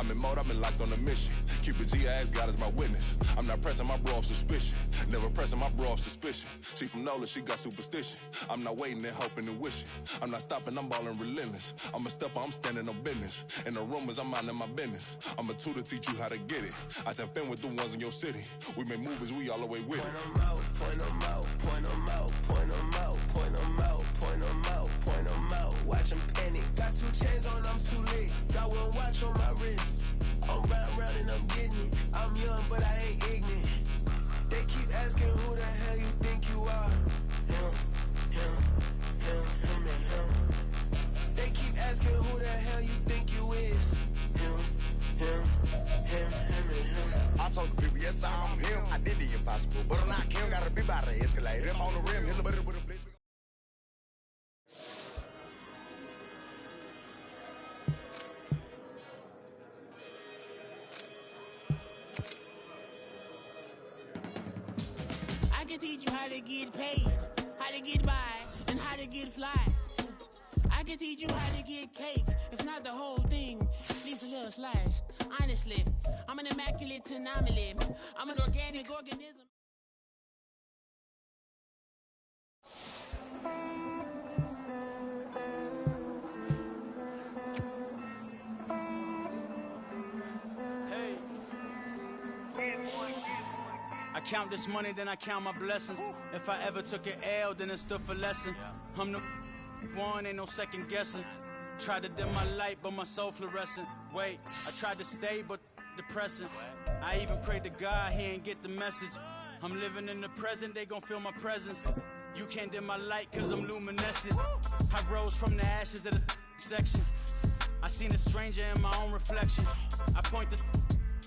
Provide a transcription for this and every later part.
I'm in mode, I've been locked on a mission. Cupid G ass God is my witness. I'm not pressing my bro off suspicion. Never pressing my bro off suspicion. She from Nola, she got superstition. I'm not waiting and hoping and wishing. I'm not stopping, I'm balling relentless. I'm a stepper, I'm standing on business. In the rumors, I'm minding my business. I'm a tutor, teach you how to get it. I tap in with the ones in your city. We make movies, we all the way with it. Point them out, point them out, point them out, point them out, point them out, point them out, point them out. Watch them panic. Got 2 chains on, I'm too late. Got 1 watch on my wrist. I'm round and I'm getting it. I'm young, but I ain't ignorant. They keep asking who the hell you think you are. Him, and him. They keep asking who the hell you think you is. Him, and him. I told the people, yes, I'm him. I did the impossible, but I'm not him. Gotta be by the escalator. I'm on the rim, hit a bit with a blitz. I can teach you how to get paid, how to get by, and how to get fly. I can teach you how to get cake, if not the whole thing, at least a little slice. Honestly, I'm an immaculate anomaly. I'm an organic organism. I count this money, then I count my blessings. If I ever took an L, then it stood for lesson. I'm the one, ain't no second guessing. Tried to dim my light, but my soul fluorescent. Wait, I tried to stay, but depressing. I even prayed to God, he ain't get the message. I'm living in the present, they gon' feel my presence. You can't dim my light, cause I'm luminescent. I rose from the ashes of the section. I seen a stranger in my own reflection. I point the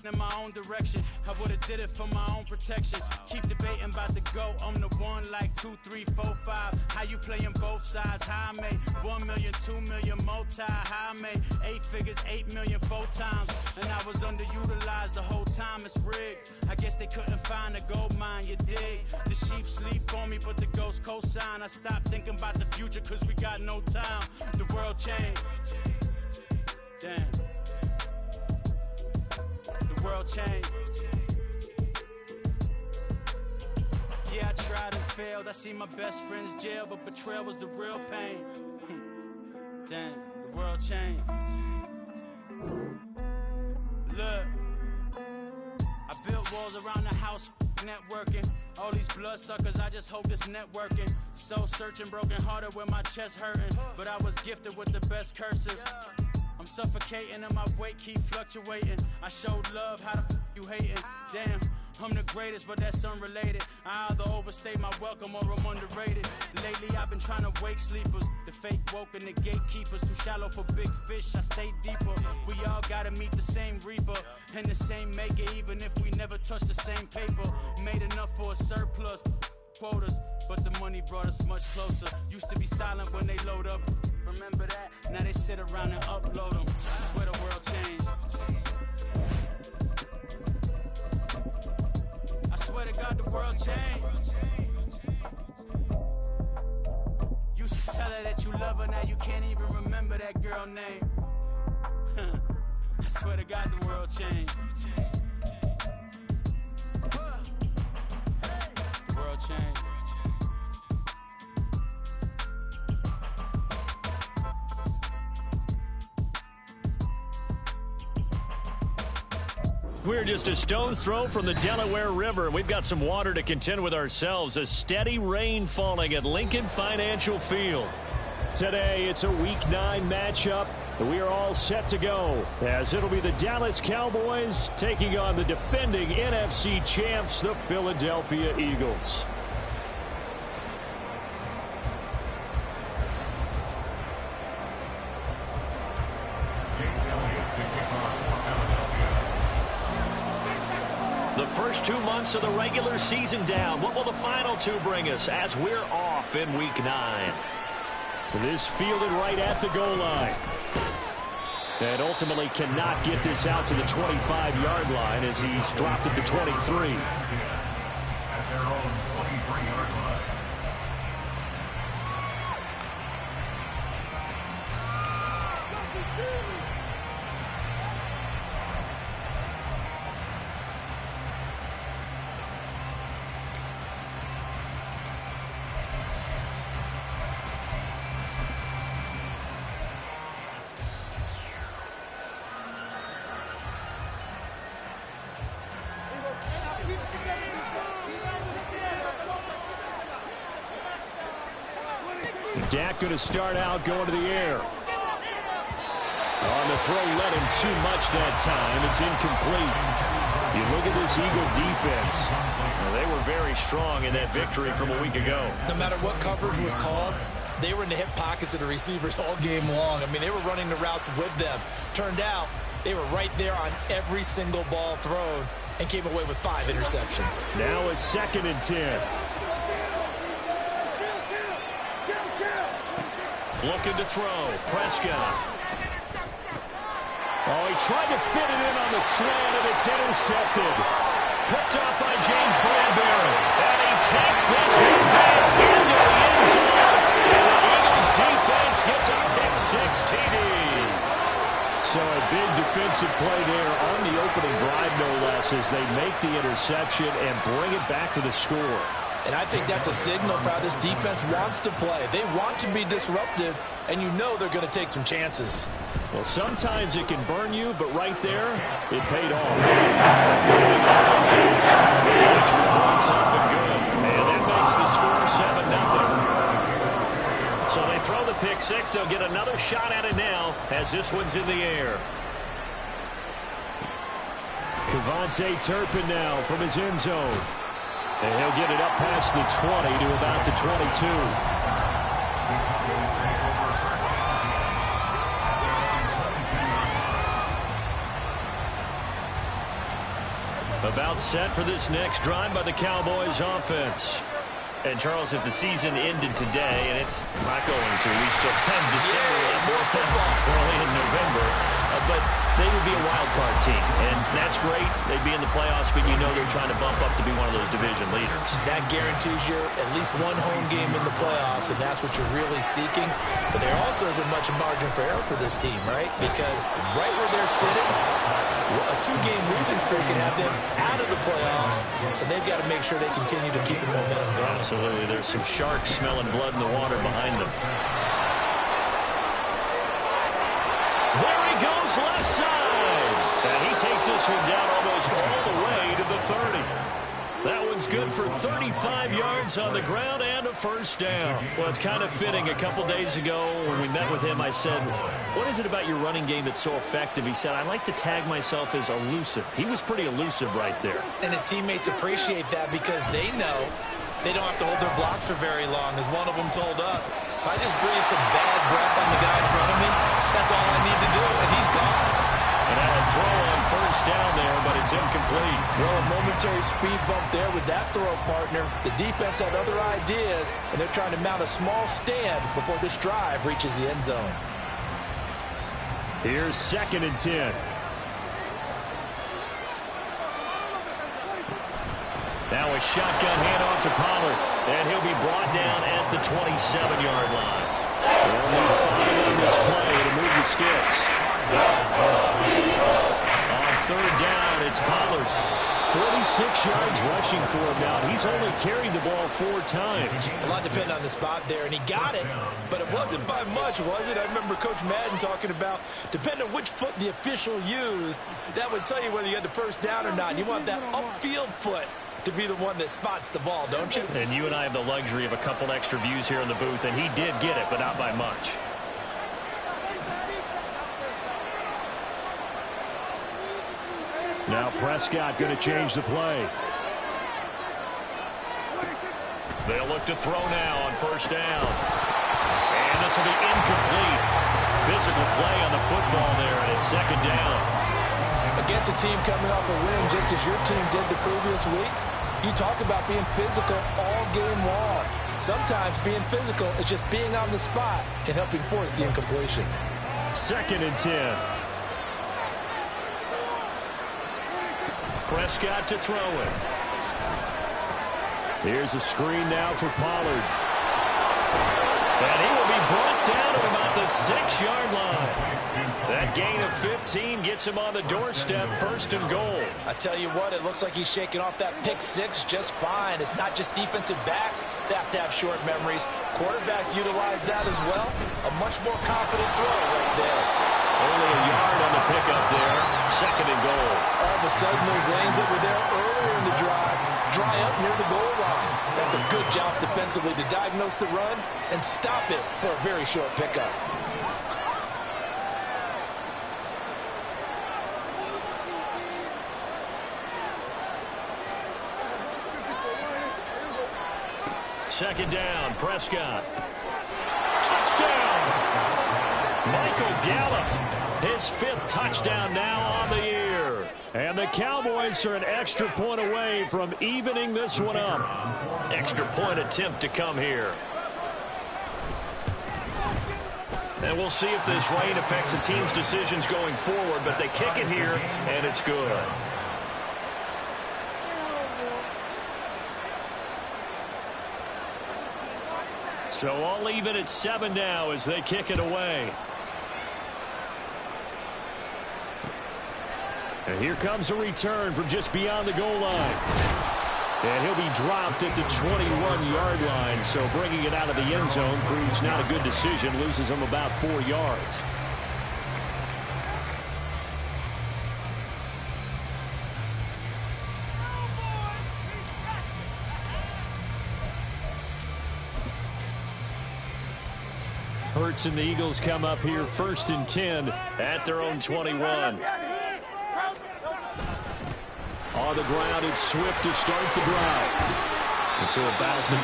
in my own direction. I would've did it for my own protection. Keep debating about the go. I'm the one like 2, 3, 4, 5. How you playing both sides? How I made 1 million, 2 million multi. How I made 8 figures, 8 million 4 times. And I was underutilized the whole time. It's rigged. I guess they couldn't find a gold mine. You dig? The sheep sleep on me, but the ghost cosign. I stopped thinking about the future, cause we got no time. The world changed. Damn. The world changed. Yeah, I tried and failed. I see my best friends jail, but betrayal was the real pain. Damn, the world changed. Look, I built walls around the house, networking. All these bloodsuckers, I just hope this networking. Soul searching, broken hearted with my chest hurting. But I was gifted with the best curses. I'm suffocating and my weight keep fluctuating. I showed love, how the you hating? Damn, I'm the greatest, but that's unrelated. I either overstay my welcome or I'm underrated. Lately I've been trying to wake sleepers. The fake woke and the gatekeepers. Too shallow for big fish, I stay deeper. We all gotta meet the same reaper and the same maker, even if we never touch the same paper. Made enough for a surplus quotas, but the money brought us much closer. Used to be silent when they load up. Remember that? Now they sit around and upload them. I swear the world changed. I swear to God the world changed. Used to tell her that you love her, now you can't even remember that girl name. I swear to God the world changed. The world changed. We're just a stone's throw from the Delaware River. We've got some water to contend with ourselves. A steady rain falling at Lincoln Financial Field. Today, it's a Week 9 matchup. We are all set to go, as it'll be the Dallas Cowboys taking on the defending NFC champs, the Philadelphia Eagles. The first 2 months of the regular season down. What will the final 2 bring us as we're off in Week 9? This fielded right at the goal line. And ultimately cannot get this out to the 25-yard line as he's dropped at the 23. At their own 23-yard line. Dak going to start out going to the air. On the throw, led him too much that time. It's incomplete. You look at this Eagle defense. Well, they were very strong in that victory from a week ago. No matter what coverage was called, they were in the hip pockets of the receivers all game long. I mean, they were running the routes with them. Turned out, they were right there on every single ball thrown and came away with 5 interceptions. Now a 2nd and 10. Looking to throw. Prescott. Oh, he tried to fit it in on the slant, and it's intercepted. Picked off by James Bradbury. And he takes this one back into the end zone. And the Eagles defense gets a pick-6 TD. So a big defensive play there on the opening drive, no less, as they make the interception and bring it back to the score. And I think that's a signal for how this defense wants to play. They want to be disruptive, and you know they're going to take some chances. Well, sometimes it can burn you, but right there, it paid off. Extra points up and good. And that makes the score 7-0. So they throw the pick-6. They'll get another shot at it now as this one's in the air. Kevontae Turpin now from his end zone. And he'll get it up past the 20 to about the 22. About set for this next drive by the Cowboys offense. And, Charles, if the season ended today, and it's not going to, we still have December early in November, but they would be a wild card team, and that's great. They'd be in the playoffs, but you know they're trying to bump up to be one of those division leaders. That guarantees you at least one home game in the playoffs, and that's what you're really seeking. But there also isn't much margin for error for this team, right? Because right where they're sitting, a 2-game losing streak can have them out of the playoffs, so they've got to make sure they continue to keep the momentum going. Absolutely. There's some sharks smelling blood in the water behind them. There he goes, left side. And he takes this one down almost all the way to the 30. That one's good for 35 yards on the ground and a first down. Well, it's kind of fitting. A couple days ago when we met with him, I said, what is it about your running game that's so effective? He said, I like to tag myself as elusive. He was pretty elusive right there. And his teammates appreciate that because they know they don't have to hold their blocks for very long. As one of them told us, if I just breathe some bad breath on the guy in front of me, that's all I need to do, and he's gone. And a throw on first down there, but it's incomplete. Well, a momentary speed bump there with that throw, partner. The defense had other ideas, and they're trying to mount a small stand before this drive reaches the end zone. Here's 2nd and 10. Now a shotgun handoff to Pollard, and he'll be brought down at the 27-yard line. They'll need 5 on this play to move the sticks. On 3rd down, it's Pollard. 46 yards rushing for him now. He's only carried the ball 4 times. A lot depending on the spot there, and he got it, but it wasn't by much, was it? I remember Coach Madden talking about, depending on which foot the official used, that would tell you whether you had the first down or not. And you want that upfield foot to be the one that spots the ball, don't you? And you and I have the luxury of a couple extra views here in the booth, and he did get it, but not by much. Now Prescott going to change the play. They'll look to throw now on first down. And this will be incomplete. Physical play on the football there, and it's 2nd down. Against a team coming off a win just as your team did the previous week, you talk about being physical all game long. Sometimes being physical is just being on the spot and helping force the incompletion. 2nd and 10. Prescott to throw it. Here's a screen now for Pollard. And he will be brought down at about the 6-yard line. That gain of 15 gets him on the doorstep, 1st and goal. I tell you what, it looks like he's shaking off that pick-6 just fine. It's not just defensive backs that have to have short memories. Quarterbacks utilize that as well. A much more confident throw right there. Only a yard on the pickup there. 2nd and goal. All of a sudden, those lanes that were there earlier in the drive dry up near the goal line. That's a good job defensively to diagnose the run and stop it for a very short pickup. Second down, Prescott. Touchdown! Michael Gallup, his 5th touchdown now on the year. And the Cowboys are an extra point away from evening this one up. Extra point attempt to come here. And we'll see if this rain affects the team's decisions going forward, but they kick it here, and it's good. So all even at 7 now as they kick it away. And here comes a return from just beyond the goal line. And he'll be dropped at the 21-yard line. So bringing it out of the end zone proves not a good decision. Loses him about 4 yards. Hurts and the Eagles come up here 1st and 10 at their own 21. On the ground, it's Swift to start the drive. Until about the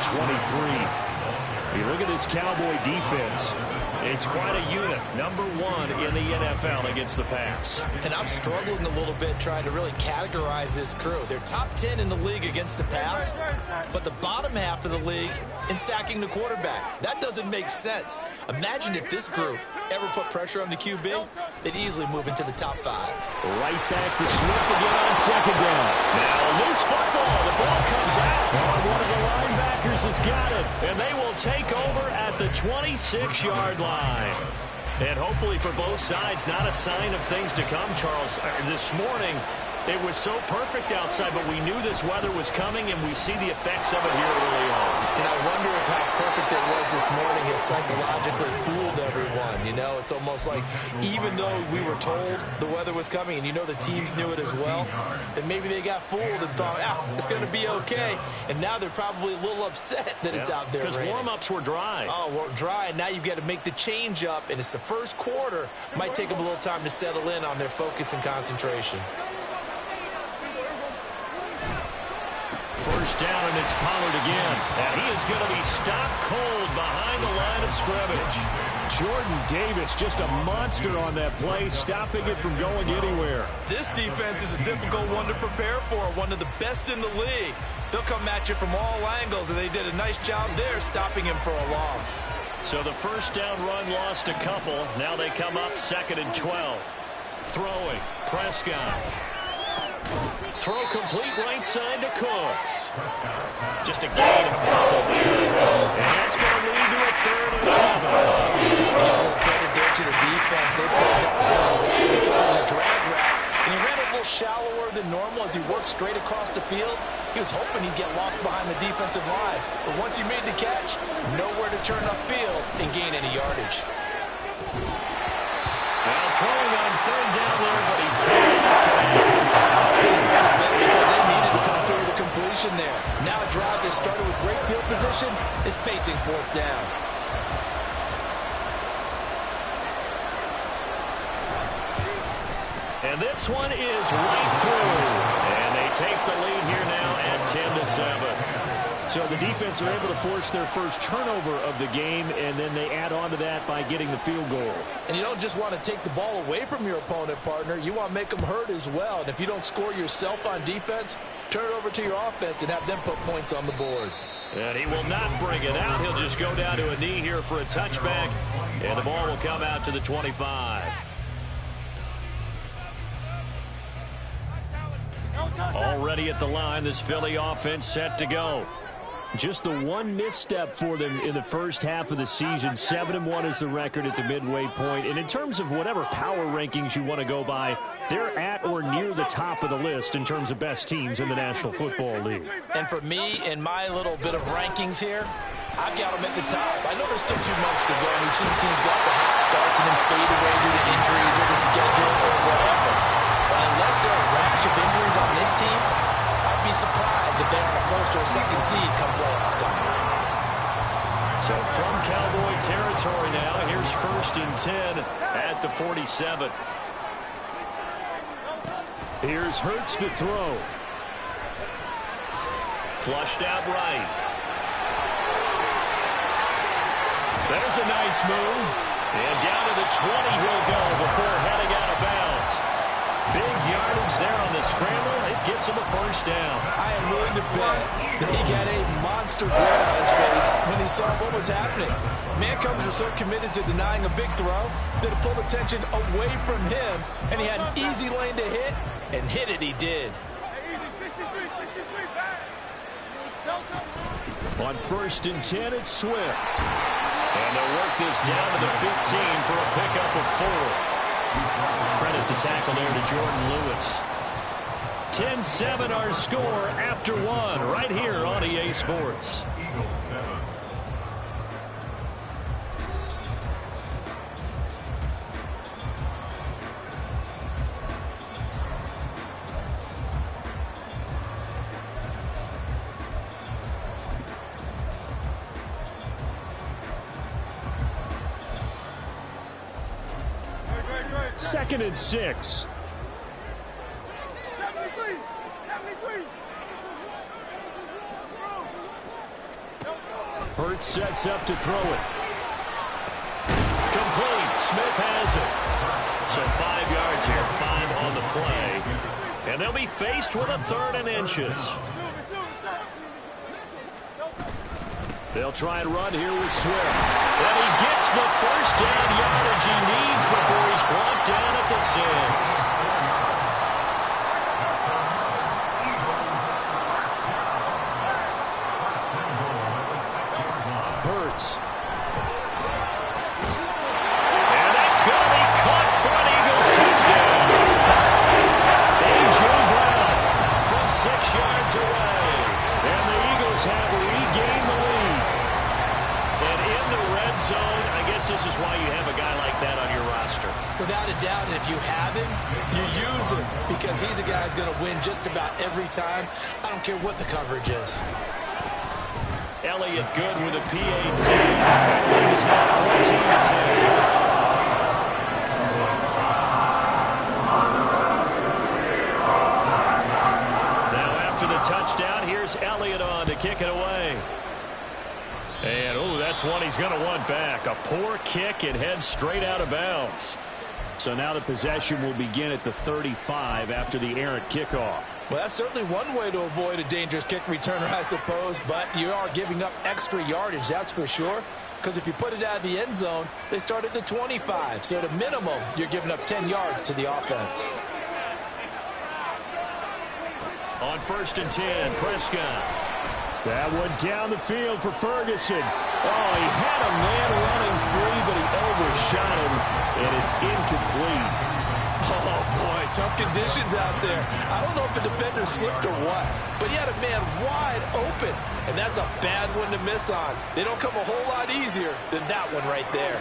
23. You look at this Cowboy defense. It's quite a unit. Number 1 in the NFL against the pass. And I'm struggling a little bit trying to really categorize this crew. They're top 10 in the league against the pass, but the bottom half of the league in sacking the quarterback. That doesn't make sense. Imagine if this group ever put pressure on the QB, they'd easily move into the top 5. Right back to Swift again on second down. Now a loose football. The ball comes out. One of the linebackers has got it. And they will take over at the 26-yard line. And hopefully for both sides, not a sign of things to come, Charles. This morning, it was so perfect outside, but we knew this weather was coming, and we see the effects of it here early on. And I wonder if how perfect it was this morning has psychologically fooled everyone. You know, it's almost like even though we were told the weather was coming, and you know the teams knew it as well, that maybe they got fooled and thought, it's going to be okay. And now they're probably a little upset that it's out there because warm-ups were dry. Oh, well, dry, and now you've got to make the change up, and it's the first quarter. Might take them a little time to settle in on their focus and concentration. First down, and it's Pollard again. And he is going to be stopped cold behind the line of scrimmage. Jordan Davis, just a monster on that play, stopping it from going anywhere. This defense is a difficult one to prepare for, one of the best in the league. They'll come at you from all angles, and they did a nice job there stopping him for a loss. So the first down run lost a couple. Now they come up 2nd and 12. Throwing, Prescott. Throw complete right side to Cooks. Just a gain of a couple. And that's going to lead to a 3rd and 11. He's taking a little credit there to the defense. They pulled that throw because it was a drag route. And he ran a little shallower than normal as he worked straight across the field. He was hoping he'd get lost behind the defensive line. But once he made the catch, nowhere to turn upfield and gain any yardage. Now throwing on 3rd down there, but he can't connect. Because they needed to come through the completion there. Now a drive that started with great field position is facing 4th down. And this one is right through. And they take the lead here now at 10-7. So the defense are able to force their first turnover of the game, and then they add on to that by getting the field goal. And you don't just want to take the ball away from your opponent, partner. You want to make them hurt as well. And if you don't score yourself on defense, turn it over to your offense and have them put points on the board. And he will not bring it out. He'll just go down to a knee here for a touchback, and the ball will come out to the 25. Already at the line, this Philly offense set to go. Just the one misstep for them in the first half of the season. 7-1 is the record at the midway point. And in terms of whatever power rankings you want to go by, they're at or near the top of the list in terms of best teams in the National Football League. And for me, in my little bit of rankings here, I've got them at the top. I know there's still 2 months to go, and we've seen teams get the hot starts and then fade away due to injuries or the schedule or whatever. But unless there are a rash of injuries on this team, I'd be surprised if they're on a first and 10 at the 47. Here's Hurts to throw. Flushed out right. There's a nice move. And down to the 20 he'll go before heading out of bounds. Big yardage there on the scramble. It gets him a first down. I am willing to bet that he got a monster grin on his face when he saw what was happening. Mancombs are so committed to denying a big throw that it pulled attention away from him, and he had an easy lane to hit, and hit it he did. On first and 10, it's Swift. And they'll work this down to the 15 for a pickup of 4. Credit the tackle there to Jordan Lewis. 10-7 our score after 1 right here on EA Sports. Eagles 7. Second and 6. Hurts sets up to throw it. Complete. Smith has it. So 5 yards here, 5 on the play. And they'll be faced with a 3rd and inches. They'll try and run here with Swift. And he gets the first down yardage he needs before he's brought down at the 6. Hurts. And that's going to be caught for an Eagles touchdown. A.J. Brown from 6 yards away. And the Eagles have regained the lead. And in the red zone, I guess this is why you have a guy like that on your roster. Without a doubt, and if you have him, you use him because he's a guy who's going to win just about every time. I don't care what the coverage is. Elliott good with a PAT. Lead is now 14-10. Touchdown. Here's Elliott on to kick it away. And, oh, that's one he's going to want back. A poor kick. It heads straight out of bounds. So now the possession will begin at the 35 after the errant kickoff. Well, that's certainly one way to avoid a dangerous kick returner, I suppose, but you are giving up extra yardage, that's for sure. Because if you put it out of the end zone, they start at the 25. So at a minimum, you're giving up 10 yards to the offense. On first and 10, Prescott. That one down the field for Ferguson. Oh, he had a man running free, but he overshot him, and it's incomplete. Oh, boy, tough conditions out there. I don't know if a defender slipped or what, but he had a man wide open, and that's a bad one to miss on. They don't come a whole lot easier than that one right there.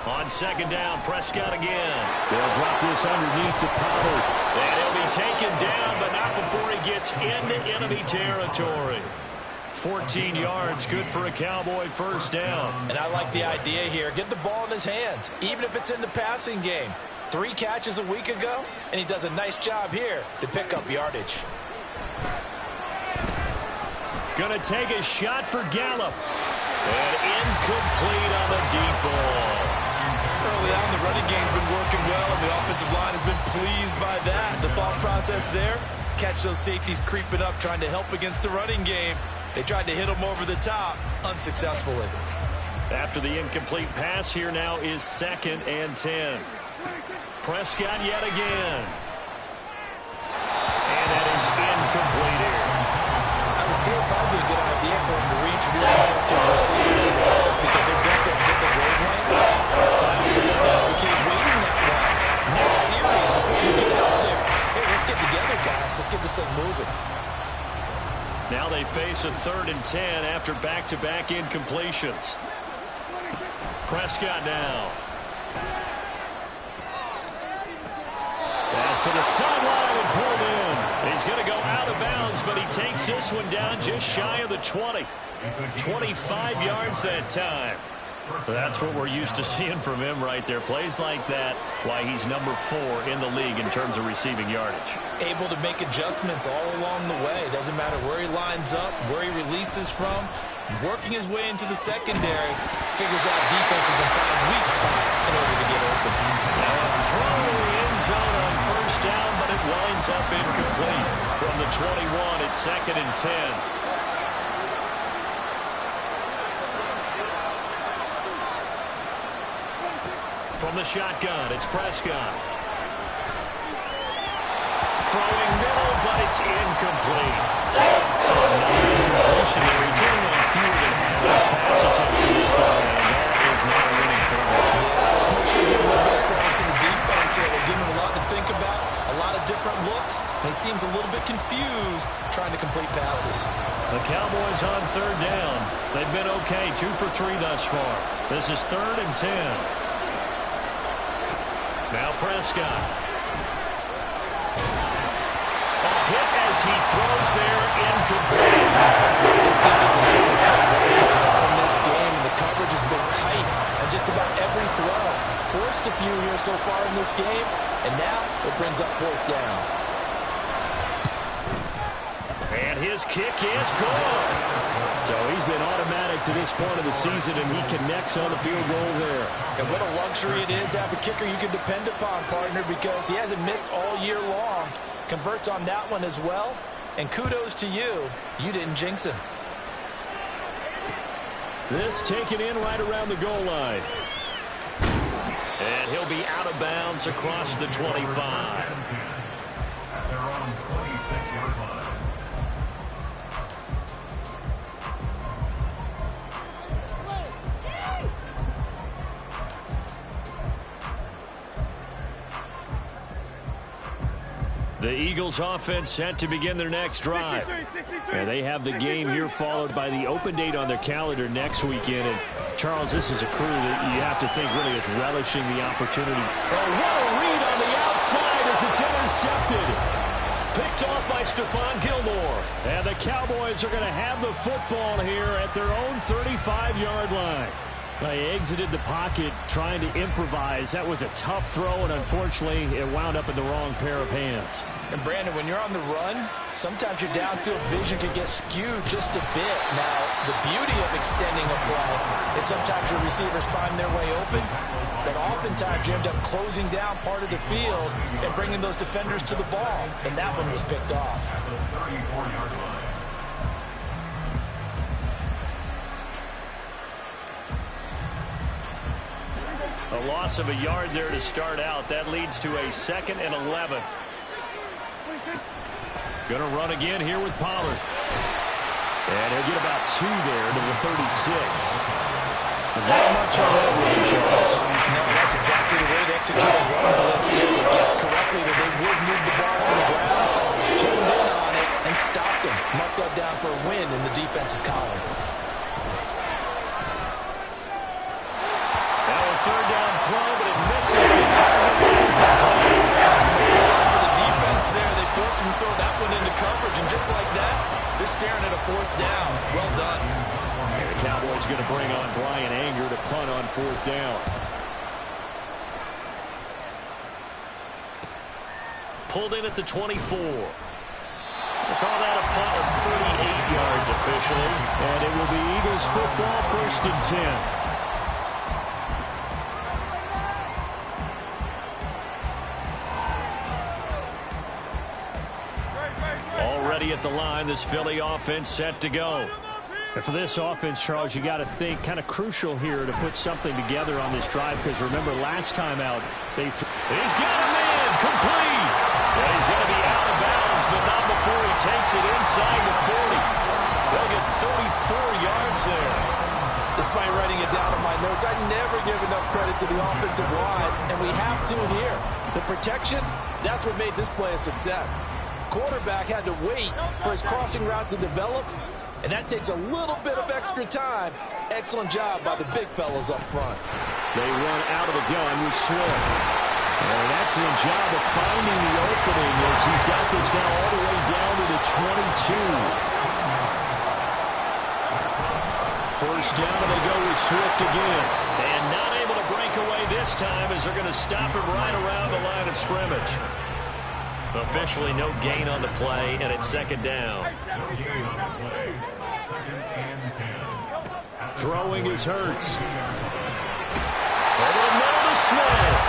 On second down, Prescott again. They'll drop this underneath to Pollard. And he'll be taken down, but not before he gets into enemy territory. 14 yards, good for a Cowboy first down. And I like the idea here. Get the ball in his hands, even if it's in the passing game. 3 catches a week ago, and he does a nice job here to pick up yardage. Gonna take a shot for Gallup. And incomplete on the deep ball. Early on, the running game's been working well, and the offensive line has been pleased by that. The thought process there, catch those safeties creeping up, trying to help against the running game. They tried to hit them over the top, unsuccessfully. After the incomplete pass, here now is second and 10. Prescott yet again. And that is incomplete here. I would say it would probably be a good idea for him to reintroduce himself to his receivers in the field because they're both at different wavelengths. But I also don't advocate waiting that long. Next series before you get out there. Hey, let's get together, guys. Let's get this thing moving. Now they face a 3rd and 10 after back-to-back incompletions. Prescott now. Pass to the sideline and pulled in. He's going to go out of bounds, but he takes this one down just shy of the 20. 25 yards that time. That's what we're used to seeing from him right there. Plays like that, why he's number 4 in the league in terms of receiving yardage. Able to make adjustments all along the way. Doesn't matter where he lines up, where he releases from. Working his way into the secondary, figures out defenses and finds weak spots in order to get open. Now a throw in the end zone on first down, but it winds up incomplete. From the 21, it's 2nd and 10. From the shotgun, it's Prescott. Throwing middle, but it's incomplete. So another incompletion here. He's hitting on fewer than half his pass attempts in this one, and that is not a winning formula. Yes, let's make sure you give a little bit of credit to the defense here. They're giving him a lot to think about, a lot of different looks, and he seems a little bit confused trying to complete passes. The Cowboys on 3rd down. They've been okay, 2 for 3 thus far. This is 3rd and 10. Now Prescott. A hit as he throws there, incomplete. This defense is certainly playing so well in this game, and the coverage has been tight on just about every throw. Forced a few here so far in this game, and now it brings up 4th down. And his kick is good. So he's been automatic to this point of the season, and he connects on the field goal there. And what a luxury it is to have a kicker you can depend upon, partner, because he hasn't missed all year long. Converts on that one as well. And kudos to you. You didn't jinx him. This taken in right around the goal line. And he'll be out of bounds across the 25. They're on 26-yard line. The Eagles offense set to begin their next drive. And they have the game here followed by the open date on their calendar next weekend. And Charles, this is a crew that you have to think really is relishing the opportunity. Oh, what a read on the outside as it's intercepted. Picked off by Stephon Gilmore. And the Cowboys are going to have the football here at their own 35-yard line. They exited the pocket trying to improvise. That was a tough throw, and unfortunately, it wound up in the wrong pair of hands. And, Brandon, when you're on the run, sometimes your downfield vision can get skewed just a bit. Now, the beauty of extending a play is sometimes your receivers find their way open, but oftentimes you end up closing down part of the field and bringing those defenders to the ball, and that one was picked off. At the 34-yard line. A loss of a yard there to start out. That leads to a 2nd and 11. Going to run again here with Pollard. And he'll get about 2 there to the 36. Not much on that run, Charles. No, that's exactly the way to execute a run blitz there that guessed correctly that they would move the ball on the ground, honed in on it, and stopped him. Marked that down for a win in the defense's column. Third down throw, but it misses the target. Some applause for the defense there. They forced him to throw that one into coverage, and just like that, they're staring at a 4th down. Well done. The Cowboys going to bring on Brian Anger to punt on 4th down. Pulled in at the 24. We'll call that a punt of 38 yards officially, and it will be Eagles football, 1st and 10. Already at the line, this Philly offense set to go. And for this offense, Charles, you got to think kind of crucial here to put something together on this drive, because remember last time out, he's got a man complete. And he's going to be out of bounds, but not before he takes it inside the 40. They'll get 34 yards there. Despite writing it down in my notes, I never give enough credit to the offensive line, and we have to here. The protection, that's what made this play a success. Quarterback had to wait for his crossing route to develop, and that takes a little bit of extra time. Excellent job by the big fellas up front. They run out of the gun with Swift. And an excellent job of finding the opening as he's got this now all the way down to the 22. First down, and they go with Swift again. And not able to break away this time as they're going to stop him right around the line of scrimmage. Officially no gain on the play, and it's second down. No gain on the play. Second and 10. Throwing is Hurts. Over the middle to Smith.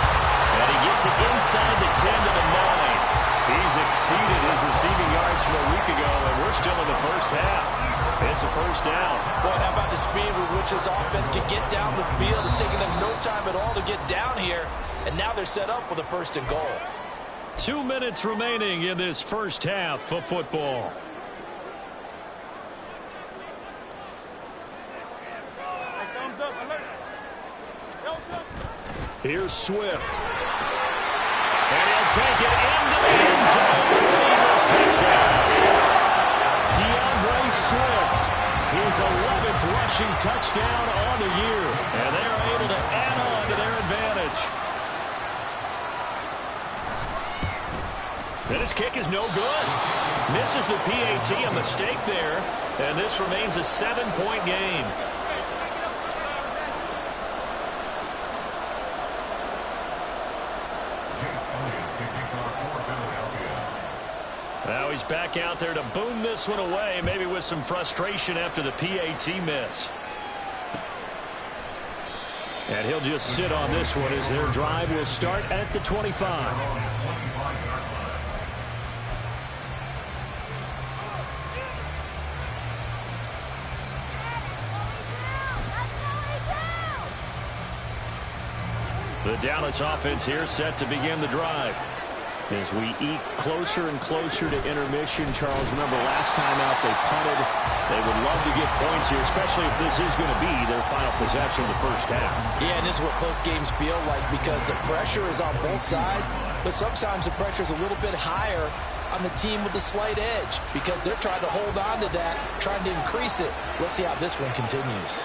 And he gets it inside the 10 to the 9. He's exceeded his receiving yards from a week ago, and we're still in the first half. It's a first down. Boy, how about the speed with which this offense can get down the field? It's taken them no time at all to get down here, and now they're set up with a first and goal. 2 minutes remaining in this first half of football. Here's Swift. And he'll take it into the end zone for the Eagles touchdown. DeAndre Swift, his 11th rushing touchdown on the year. And they are able to add on to their advantage. And his kick is no good. Misses the PAT, a mistake there. And this remains a 7-point game. Now he's back out there to boom this one away, maybe with some frustration after the PAT miss. And he'll just sit on this one as their drive will start at the 25. The Dallas offense here set to begin the drive. As we eke closer and closer to intermission, Charles, remember last time out they punted. They would love to get points here, especially if this is going to be their final possession of the first half. Yeah, and this is what close games feel like because the pressure is on both sides, but sometimes the pressure is a little bit higher on the team with the slight edge because they're trying to hold on to that, trying to increase it. Let's see how this one continues.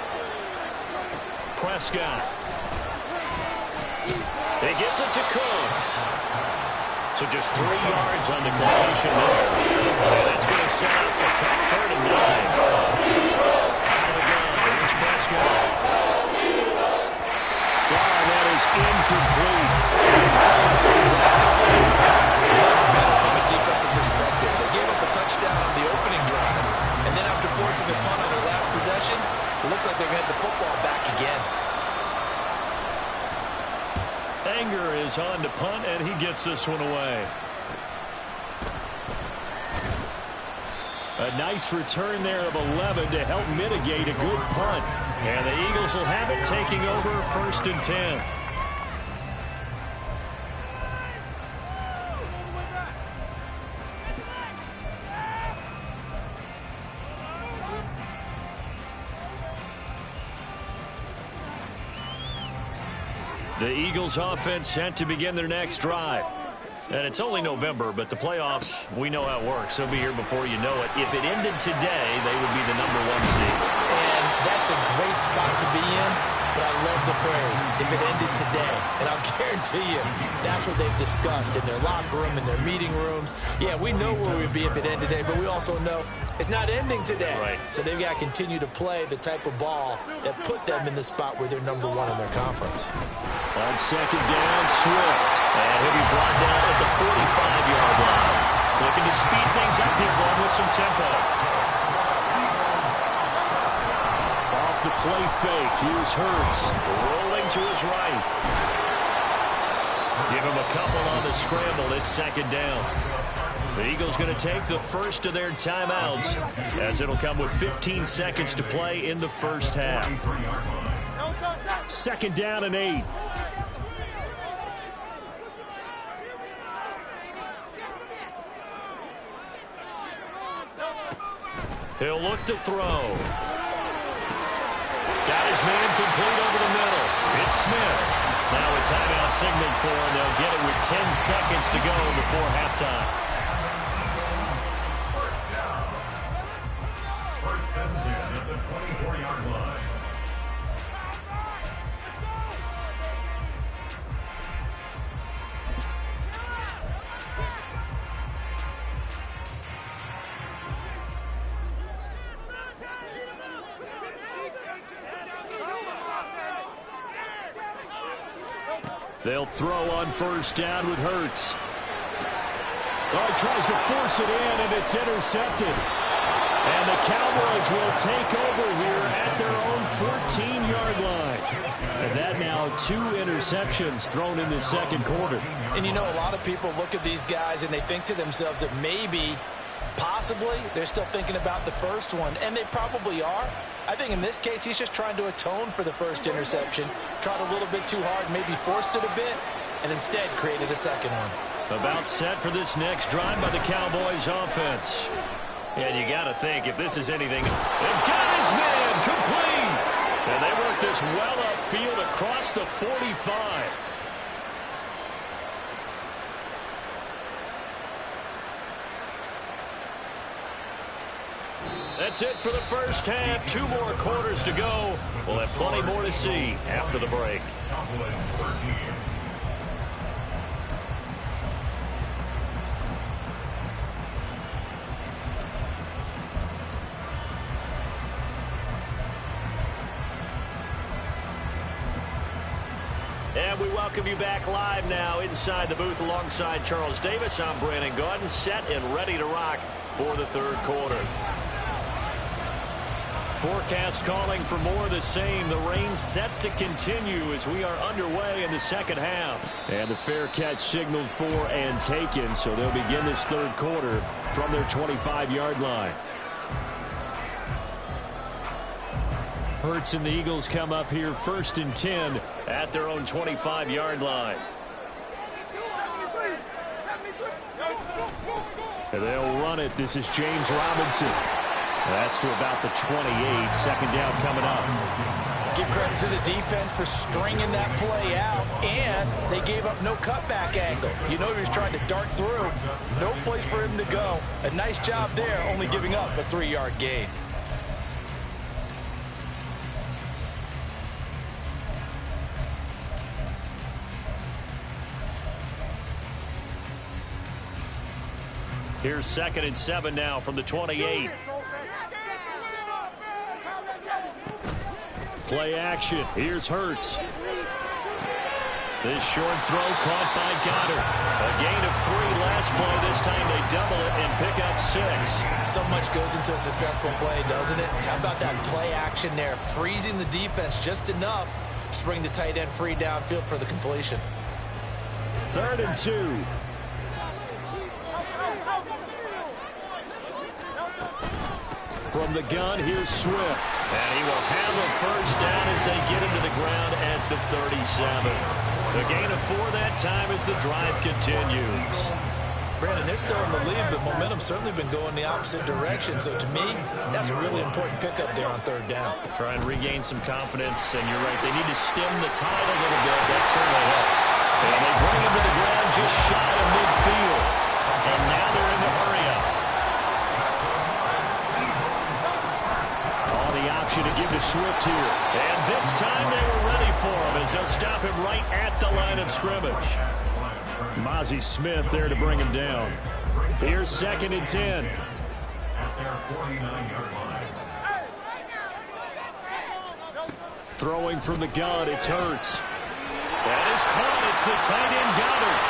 Prescott. He gets it to Cooks. So just 3 yards on the completion there. And it's going to set up a tough 3rd and 9. Out of the gun. Here's Prescott. Wow, that is incomplete. I'll tell you what, these last couple of drives, much better from a defensive perspective. They gave up a touchdown on the opening drive, and then after forcing a punt on their last possession, it looks like they're going to have the football back again. Anger is on to punt, and he gets this one away. A nice return there of 11 to help mitigate a good punt. And the Eagles will have it taking over 1st and 10. The Eagles offense set to begin their next drive. And it's only November, but the playoffs, we know how it works. They'll be here before you know it. If it ended today, they would be the #1 seed. And that's a great spot to be in, but I love the phrase, if it ended today. And I'll guarantee you, that's what they've discussed in their locker room, in their meeting rooms. Yeah, we know where we'd be if it ended today, but we also know it's not ending today. Right. So they've got to continue to play the type of ball that put them in the spot where they're #1 in their conference. On second down, Swift. And he'll be brought down at the 45-yard line. Looking to speed things up here, going with some tempo. Off the play fake, here's Hurts. Rolling to his right. Give him a couple on the scramble. It's second down. The Eagles going to take the first of their timeouts as it'll come with 15 seconds to play in the first half. Second down and 8. He'll look to throw. Got his man complete over the middle. It's Smith. Now a timeout signal for him. They'll get it with 10 seconds to go before halftime. First and 10 at the 24-yard line. They'll throw on first down with Hurts. Oh, he tries to force it in, and it's intercepted. And the Cowboys will take over here at their own 14-yard line. And that now 2 interceptions thrown in the second quarter. And you know, a lot of people look at these guys and they think to themselves that maybe, possibly, they're still thinking about the first one. And they probably are. I think in this case, he's just trying to atone for the first interception. Tried a little bit too hard, maybe forced it a bit, and instead created a second one. About set for this next drive by the Cowboys offense. And you got to think, if this is anything, they've got his man complete. And they work this well upfield across the 45. That's it for the first half. 2 more quarters to go. We'll have plenty more to see after the break. And we welcome you back live now inside the booth alongside Charles Davis. I'm Brandon Gaudin, set and ready to rock for the third quarter. Forecast calling for more of the same. The rain set to continue as we are underway in the second half. And the fair catch signaled for and taken, so they'll begin this third quarter from their 25-yard line. Hurts and the Eagles come up here 1st and 10 at their own 25-yard line. And they'll run it. This is James Robinson. That's to about the 28. Second down coming up. Give credit to the defense for stringing that play out, and they gave up no cutback angle. You know he was trying to dart through. No place for him to go. A nice job there, only giving up a 3-yard gain. Here's 2nd and 7 now from the 28. Play action. Here's Hurts. This short throw caught by Goddard. A gain of 3 last play. This time they double it and pick up 6. So much goes into a successful play, doesn't it? How about that play action there? Freezing the defense just enough to bring the tight end free downfield for the completion. 3rd and 2. From the gun, here's Swift. And he will have a first down as they get him to the ground at the 37. The gain of 4 that time as the drive continues. Brandon, they're still in the lead, but momentum's certainly been going the opposite direction. So to me, that's a really important pickup there on 3rd down. Try and regain some confidence, and you're right. They need to stem the tide a little bit. That certainly helped. And they bring him to the ground just shy of midfield. And now they're in the hurry-up. Option to give to Swift here. And this time they were ready for him as they'll stop him right at the line of scrimmage. Mozzie Smith there to bring him down. Here's 2nd and 10. Throwing from the gun, it's Hurts. That is caught. It's the tight end Goddard.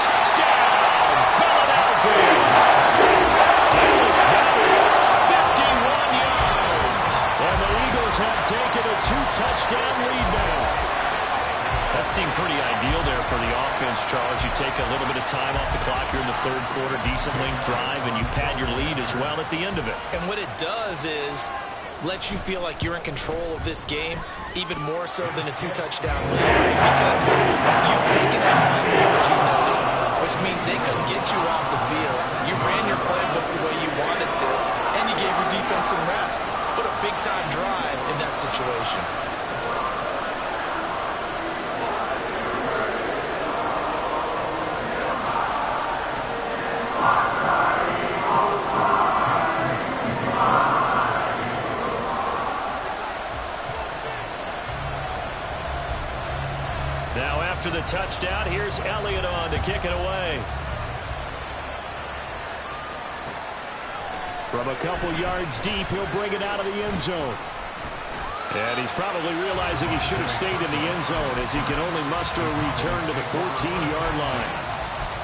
Touchdown, Philadelphia. Dallas Goddard, 51 yards. And the Eagles have taken a 2-touchdown lead now. That seemed pretty ideal there for the offense, Charles. You take a little bit of time off the clock here in the third quarter, decent length drive, and you pad your lead as well at the end of it. And what it does is let you feel like you're in control of this game, even more so than a 2-touchdown lead, right? Because you've taken that time off, as you noted, which means they couldn't get you off the field. You ran your playbook the way you wanted to, and you gave your defense some rest. What a big-time drive in that situation. Now after the touchdown, here's Elliott on to kick it away. From a couple yards deep, he'll bring it out of the end zone. And he's probably realizing he should have stayed in the end zone as he can only muster a return to the 14-yard line.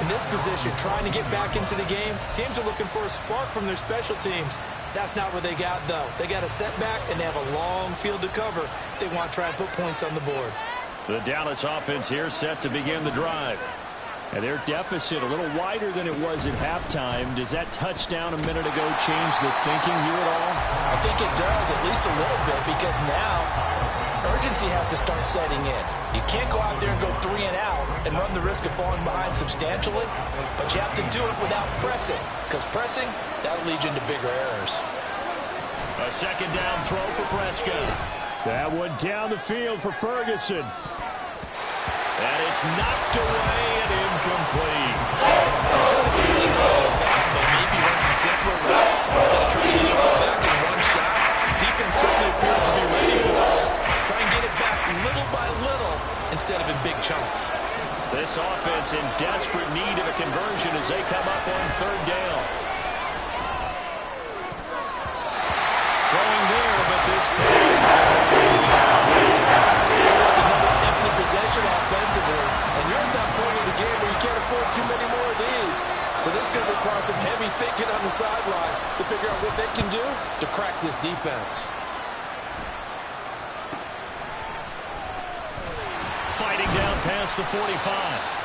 In this position, trying to get back into the game, teams are looking for a spark from their special teams. That's not what they got, though. They got a setback, and they have a long field to cover if they want to try and put points on the board. The Dallas offense here set to begin the drive. And their deficit a little wider than it was at halftime. Does that touchdown a minute ago change the thinking here at all? I think it does, at least a little bit, because now urgency has to start setting in. You can't go out there and go 3 and out and run the risk of falling behind substantially, but you have to do it without pressing, because pressing, that'll lead you into bigger errors. A second down throw for Prescott. That one down the field for Ferguson. And it's knocked away and incomplete. I'm sure this isn't an auto foul, but maybe run some simpler routes instead of trying to get it all back in one shot. Defense certainly appears to be ready for it. Try and get it back little by little instead of in big chunks. This offense in desperate need of a conversion as they come up on third down. Throwing there, but this pass is going to be incomplete. It's like another empty possession offensively, and you're at that point in the game where you can't afford too many more of these. So this is going to require some heavy thinking on the sideline to figure out what they can do to crack this defense. Fighting down past the 45.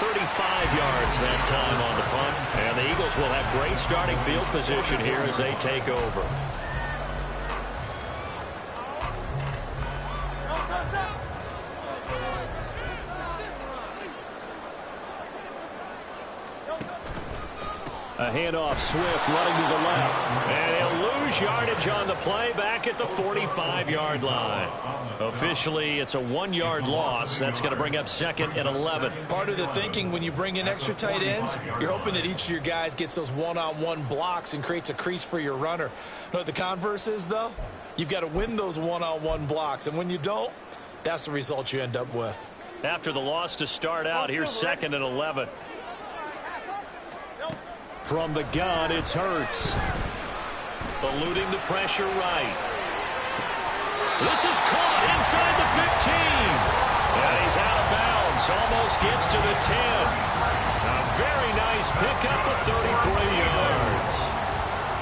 35 yards that time on the punt. And the Eagles will have great starting field position here as they take over. A handoff, Swift running to the left. And he'll lose yardage on the play back at the 45-yard line. Officially, it's a 1-yard loss. That's going to bring up 2nd and 11. Part of the thinking when you bring in extra tight ends, you're hoping that each of your guys gets those one-on-one blocks and creates a crease for your runner. You know what the converse is, though? You've got to win those one-on-one blocks. And when you don't, that's the result you end up with. After the loss to start out, here's 2nd and 11. From the gun, it's Hurts. Eluding the pressure right. This is caught inside the 15. And he's out of bounds. Almost gets to the 10. A very nice pickup of 33 yards.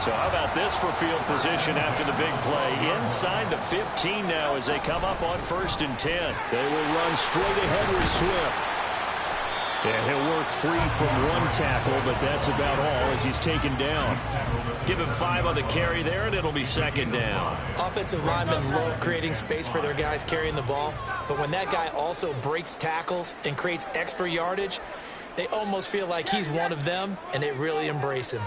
So how about this for field position after the big play? Inside the 15 now as they come up on 1st and 10. They will run straight ahead with Swift. And he'll work free from one tackle, but that's about all as he's taken down. Give him 5 on the carry there, and it'll be 2nd down. Offensive linemen love creating space for their guys carrying the ball, but when that guy also breaks tackles and creates extra yardage, they almost feel like he's one of them, and they really embrace him.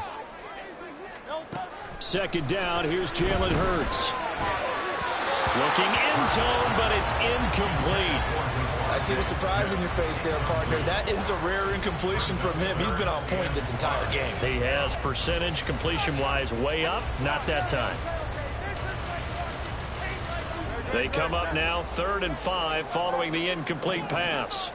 2nd down, here's Jalen Hurts. Looking end zone, but it's incomplete. I see the surprise in your face there, partner. That is a rare incompletion from him. He's been on point this entire game. He has percentage completion-wise way up. Not that time. They come up now 3rd and 5 following the incomplete pass.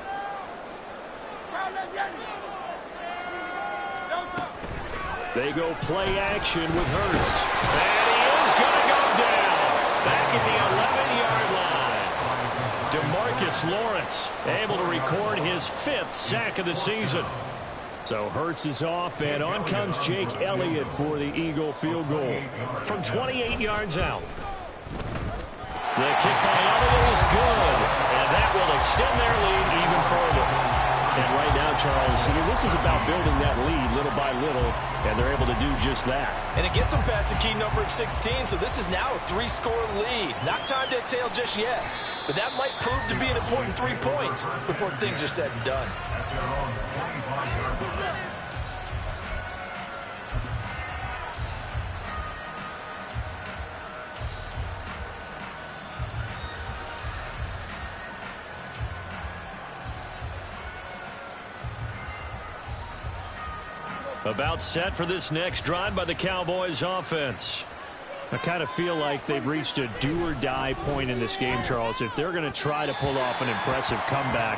They go play action with Hurts. And he is going to go down. Back at the 11-yard line. DeMarcus Lawrence able to record his 5th sack of the season. So Hurts is off, and on comes Jake Elliott for the Eagle field goal from 28 yards out. The kick by Elliott is good, and that will extend their lead even further. And right now, Charles, this is about building that lead little by little, and they're able to do just that. And it gets them past the key number of 16, so this is now a 3-score lead. Not time to exhale just yet, but that might prove to be an important 3 points before things are said and done. About set for this next drive by the Cowboys offense. I kind of feel like they've reached a do-or-die point in this game, Charles. If they're going to try to pull off an impressive comeback,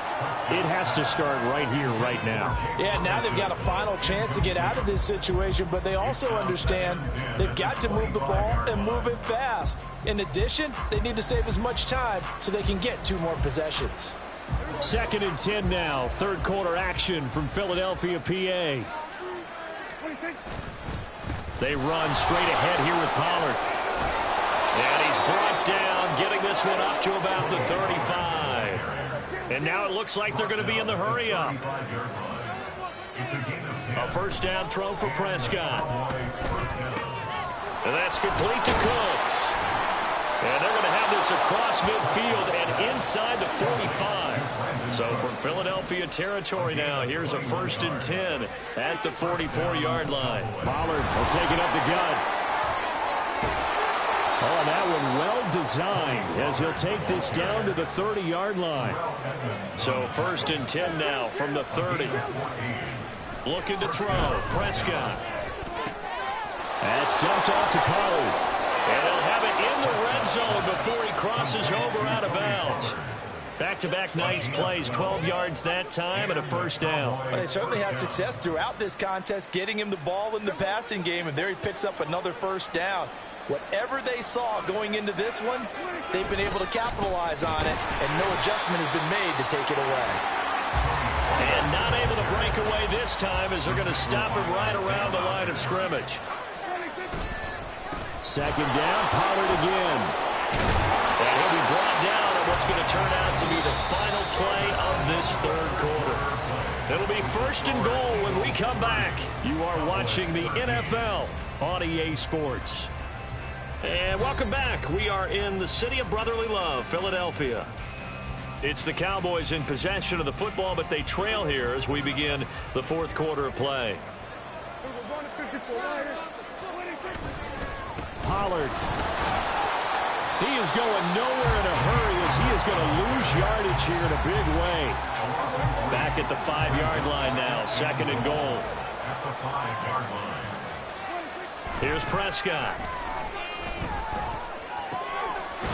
it has to start right here, right now. Yeah, now they've got a final chance to get out of this situation, but they also understand they've got to move the ball and move it fast. In addition, they need to save as much time so they can get 2 more possessions. 2nd and 10 now. Third quarter action from Philadelphia, PA. They run straight ahead here with Pollard. And he's brought down, getting this one up to about the 35. And now it looks like they're going to be in the hurry-up. A first down throw for Prescott. And that's complete to Cooks. And they're going to have this across midfield and inside the 45. So from Philadelphia territory now, here's a 1st and 10 at the 44-yard line. Pollard will take it up the gut. Oh, that one well designed as he'll take this down to the 30-yard line. So 1st and 10 now from the 30. Looking to throw. Prescott. That's dumped off to Pollard. And they'll have it in the red zone before he crosses over out of bounds. Back-to-back nice plays, 12 yards that time and a first down. But they certainly had success throughout this contest, getting him the ball in the passing game, and there he picks up another first down. Whatever they saw going into this one, they've been able to capitalize on it, and no adjustment has been made to take it away. And not able to break away this time as they're going to stop him right around the line of scrimmage. 2nd down, Pollard again. And he'll be brought down on what's going to turn out to be the final play of this 3rd quarter. It'll be 1st and goal when we come back. You are watching the NFL on EA Sports. And welcome back. We are in the city of brotherly love, Philadelphia. It's the Cowboys in possession of the football, but they trail here as we begin the 4th quarter of play. Pollard. He is going nowhere in a hurry as he is going to lose yardage here in a big way. Back at the 5-yard line now, 2nd and goal. Here's Prescott.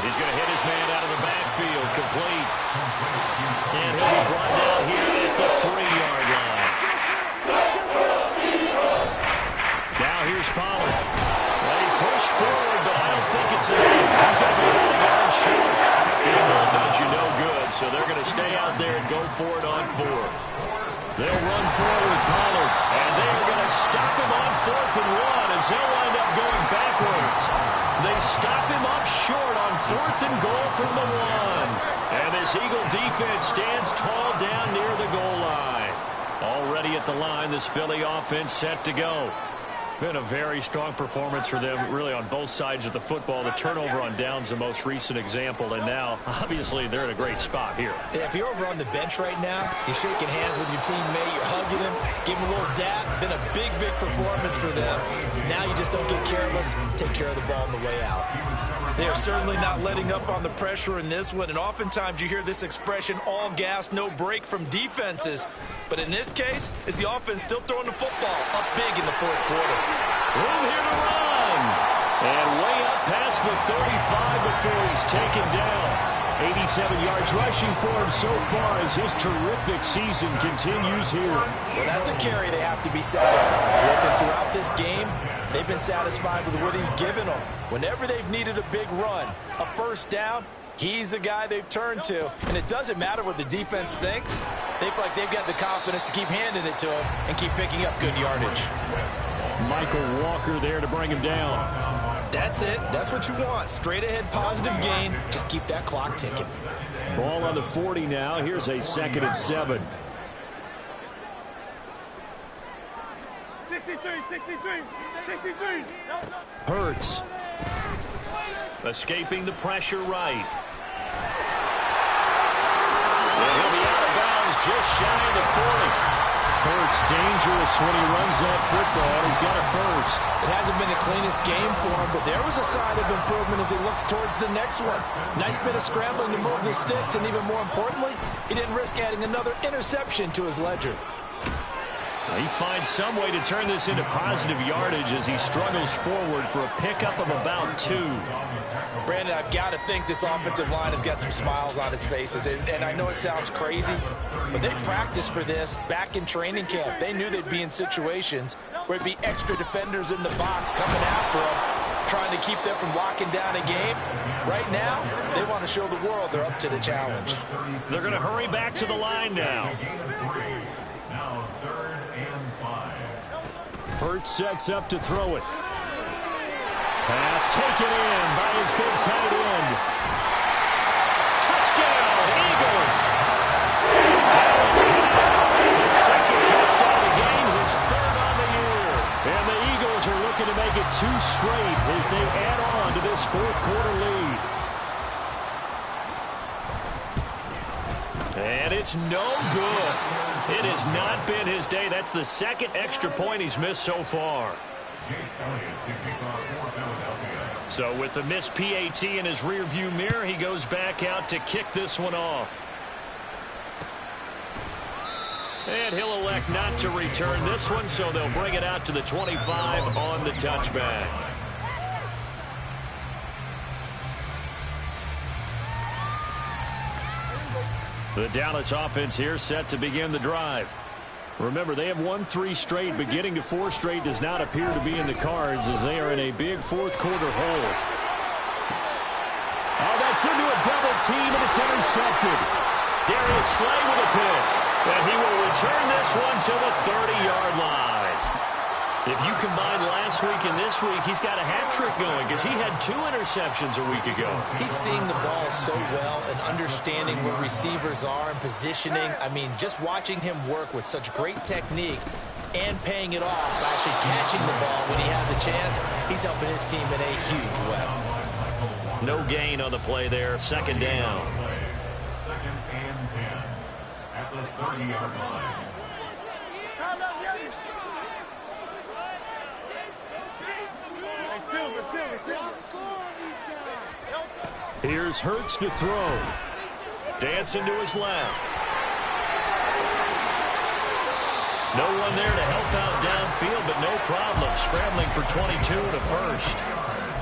He's going to hit his man out of the backfield, complete. And he'll be brought down here at the 3-yard line. Now here's Pollard. They push forward, but I don't think it's enough. He's going to be able to go short. Field goal does you no good, so they're going to stay out there and go for it on 4th. They'll run forward, Pollard, and they are going to stop him on 4th and 1 as they'll wind up going backwards. They stop him up short on 4th and goal from the 1. And this Eagle defense stands tall down near the goal line. Already at the line, this Philly offense set to go. Been a very strong performance for them, really, on both sides of the football. The turnover on downs, the most recent example, and now, obviously, they're in a great spot here. Yeah, if you're over on the bench right now, you're shaking hands with your teammate, you're hugging him, giving him a little dap. Been a big, big performance for them. Now you just don't get careless, take care of the ball on the way out. They are certainly not letting up on the pressure in this one, and oftentimes you hear this expression, all gas, no break from defenses. But in this case, is the offense still throwing the football up big in the 4th quarter. Room here to run. And way up past the 35 before he's taken down. 87 yards rushing for him so far as his terrific season continues here. Well, that's a carry they have to be satisfied with. And throughout this game, they've been satisfied with what he's given them. Whenever they've needed a big run, a first down, he's the guy they've turned to. And it doesn't matter what the defense thinks. They feel like they've got the confidence to keep handing it to him and keep picking up good yardage. Michael Walker there to bring him down. That's it. That's what you want. Straight ahead, positive gain. Just keep that clock ticking. Ball on the 40 now. Here's a 2nd and 7. 63. Hurts. Escaping the pressure right. And he'll be out of bounds just shy of the 40. Hurts dangerous when he runs that football. He's got a first. It hasn't been the cleanest game for him, but there was a sign of improvement as he looks towards the next one. Nice bit of scrambling to move the sticks, and even more importantly, he didn't risk adding another interception to his ledger. He finds some way to turn this into positive yardage as he struggles forward for a pickup of about 2. Brandon, I've got to think this offensive line has got some smiles on its faces. And I know it sounds crazy, but they practiced for this back in training camp. They knew they'd be in situations where it'd be extra defenders in the box coming after them, trying to keep them from locking down a game. Right now, they want to show the world they're up to the challenge. They're going to hurry back to the line now. Now 3rd and 5. Hurts sets up to throw it. Pass taken in by his big tight end. Touchdown, Eagles! Dallas got his second touchdown of the game, his 3rd on the year. And the Eagles are looking to make it 2 straight as they add on to this 4th quarter lead. And it's no good. It has not been his day. That's the 2nd extra point he's missed so far. So with the missed PAT in his rearview mirror, he goes back out to kick this one off. And he'll elect not to return this one, so they'll bring it out to the 25 on the touchback. The Dallas offense here set to begin the drive. Remember, they have won 3 straight, but getting to 4 straight does not appear to be in the cards as they are in a big 4th quarter hole. Oh, that's into a double team, and it's intercepted. Darius Slay with a pick, and he will return this one to the 30-yard line. If you combine last week and this week, he's got a hat trick going because he had 2 interceptions a week ago. He's seeing the ball so well and understanding where receivers are and positioning. I mean, just watching him work with such great technique and paying it off by actually catching the ball when he has a chance, he's helping his team in a huge way. No gain on the play there. 2nd down. 2nd and 10 at the 30-yard line. Here's Hurts to throw. Dancing to his left. No one there to help out downfield, but no problem. Scrambling for 22 and a first.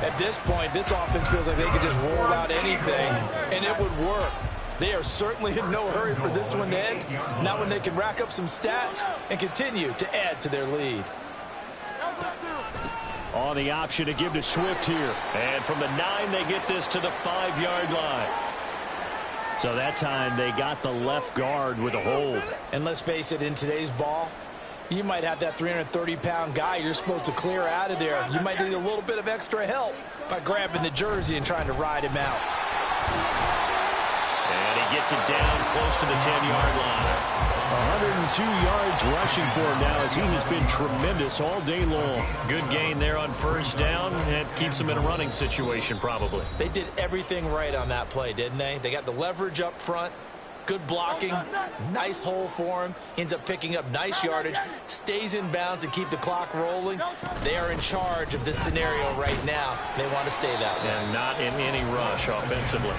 At this point, this offense feels like they could just roll out anything, and it would work. They are certainly in no hurry for this one to end. Not when they can rack up some stats and continue to add to their lead. On the option to give to Swift here. And from the 9, they get this to the 5-yard line. So that time they got the left guard with a hold. And let's face it, in today's ball, you might have that 330-pound guy you're supposed to clear out of there. You might need a little bit of extra help by grabbing the jersey and trying to ride him out. And he gets it down close to the 10-yard line. 102 yards rushing for him now as he has been tremendous all day long. Good gain there on 1st down, and keeps him in a running situation probably. They did everything right on that play, didn't they? They got the leverage up front, good blocking, nice hole for him, ends up picking up nice yardage, stays in bounds to keep the clock rolling. They are in charge of this scenario right now. They want to stay that way. And not in any rush offensively.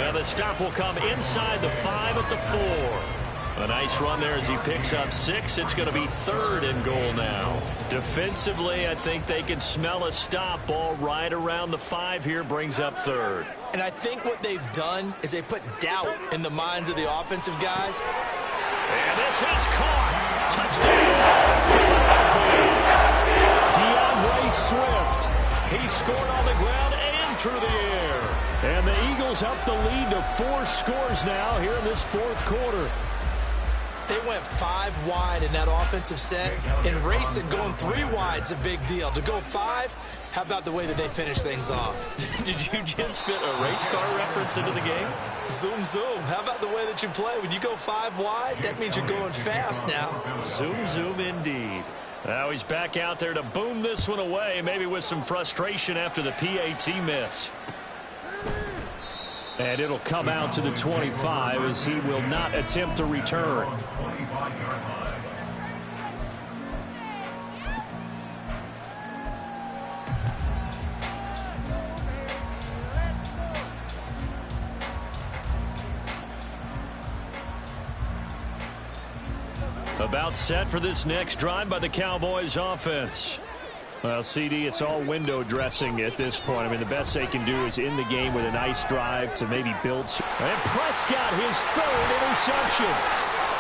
And the stop will come inside the 5 at the 4. A nice run there as he picks up 6. It's going to be 3rd and goal now. Defensively, I think they can smell a stop. Ball right around the 5 here brings up 3rd. And I think what they've done is they put doubt in the minds of the offensive guys. And this is caught. Touchdown. DeAndre Swift. He scored on the ground and through the air. And the Eagles up the lead to 4 scores now here in this 4th quarter. They went 5 wide in that offensive set. In racing, going 3 wide is a big deal. To go 5, how about the way that they finish things off? Did you just fit a race car reference into the game? Zoom, zoom. How about the way that you play? When you go 5 wide, that means you're going fast now. Zoom, zoom indeed. Now he's back out there to boom this one away, maybe with some frustration after the PAT miss. And it'll come out to the 25 as he will not attempt to return. About set for this next drive by the Cowboys offense. Well, CD, it's all window dressing at this point. I mean, the best they can do is in the game with a nice drive to maybe build. And Prescott, his third interception.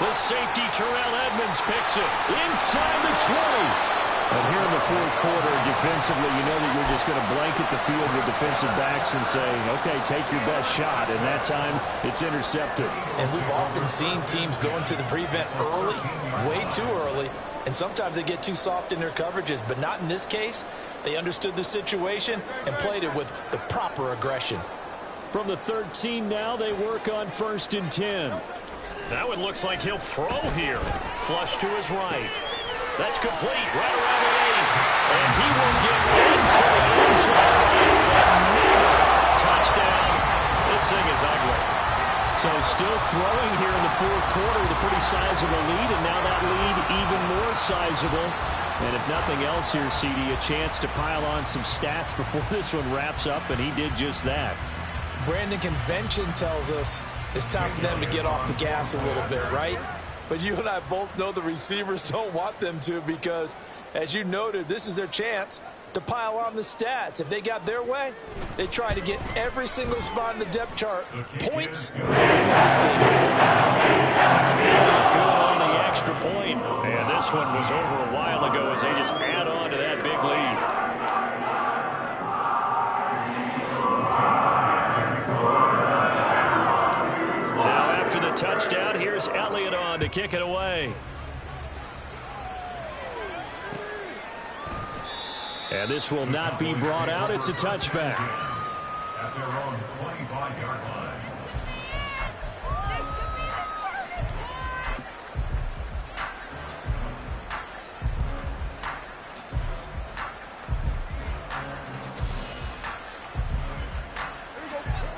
The safety, Terrell Edmonds, picks it inside the 20. And here in the fourth quarter, defensively, you know that you're just going to blanket the field with defensive backs and say, okay, take your best shot. And that time, it's intercepted. And we've often seen teams go into the prevent early, way too early. And sometimes they get too soft in their coverages, but not in this case. They understood the situation and played it with the proper aggression. From the 13 now, they work on 1st and 10. That one looks like he'll throw here. Flush to his right. That's complete right around the 8. And he will get into the end zone. Touchdown. This thing is ugly. So still throwing here in the fourth quarter with a pretty sizable lead, and now that lead even more sizable. And if nothing else here, CD, a chance to pile on some stats before this one wraps up, and he did just that. Brandon, convention tells us it's time for them to get off the gas a little bit, right? But you and I both know the receivers don't want them to because, as you noted, this is their chance to pile on the stats. If they got their way, they try to get every single spot in the depth chart points. This game is over. Good on the extra point. And this one was over a while ago as they just add on to that big lead. Touchdown. Here's Elliott on to kick it away. And this will not be brought out. It's a touchback. At their own 25-yard line.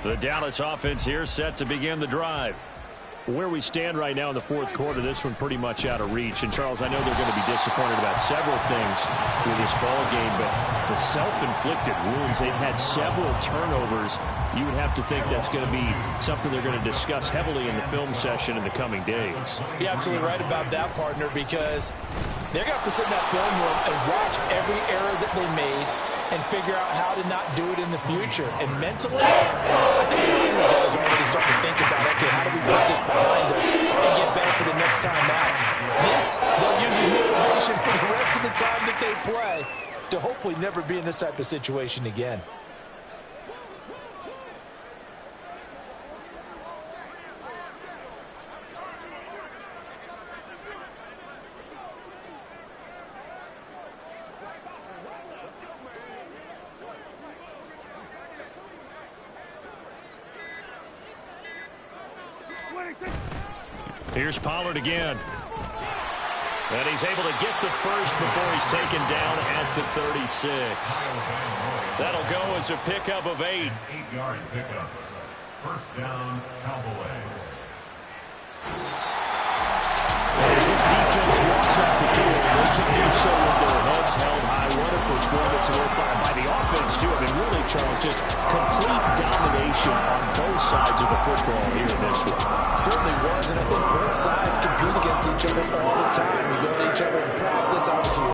The Dallas offense here set to begin the drive. Where we stand right now in the fourth quarter, this one pretty much out of reach. And, Charles, I know they're going to be disappointed about several things with this ball game, but the self-inflicted wounds, they've had several turnovers. You would have to think that's going to be something they're going to discuss heavily in the film session in the coming days. You're absolutely right about that, partner, because they're going to have to sit in that film room and watch every error that they made and figure out how to not do it in the future. And mentally, I think the guys are already starting to think about, okay, how do we put this behind us and get better for the next time out? This, they'll use as motivation for the rest of the time that they play to hopefully never be in this type of situation again. Here's Pollard again. And he's able to get the first before he's taken down at the 36. That'll go as a pickup of 8. 8-yard pickup. First down, Cowboys. As this defense walks off the field, they can do so with their heads held high. What a performance by the offense, too.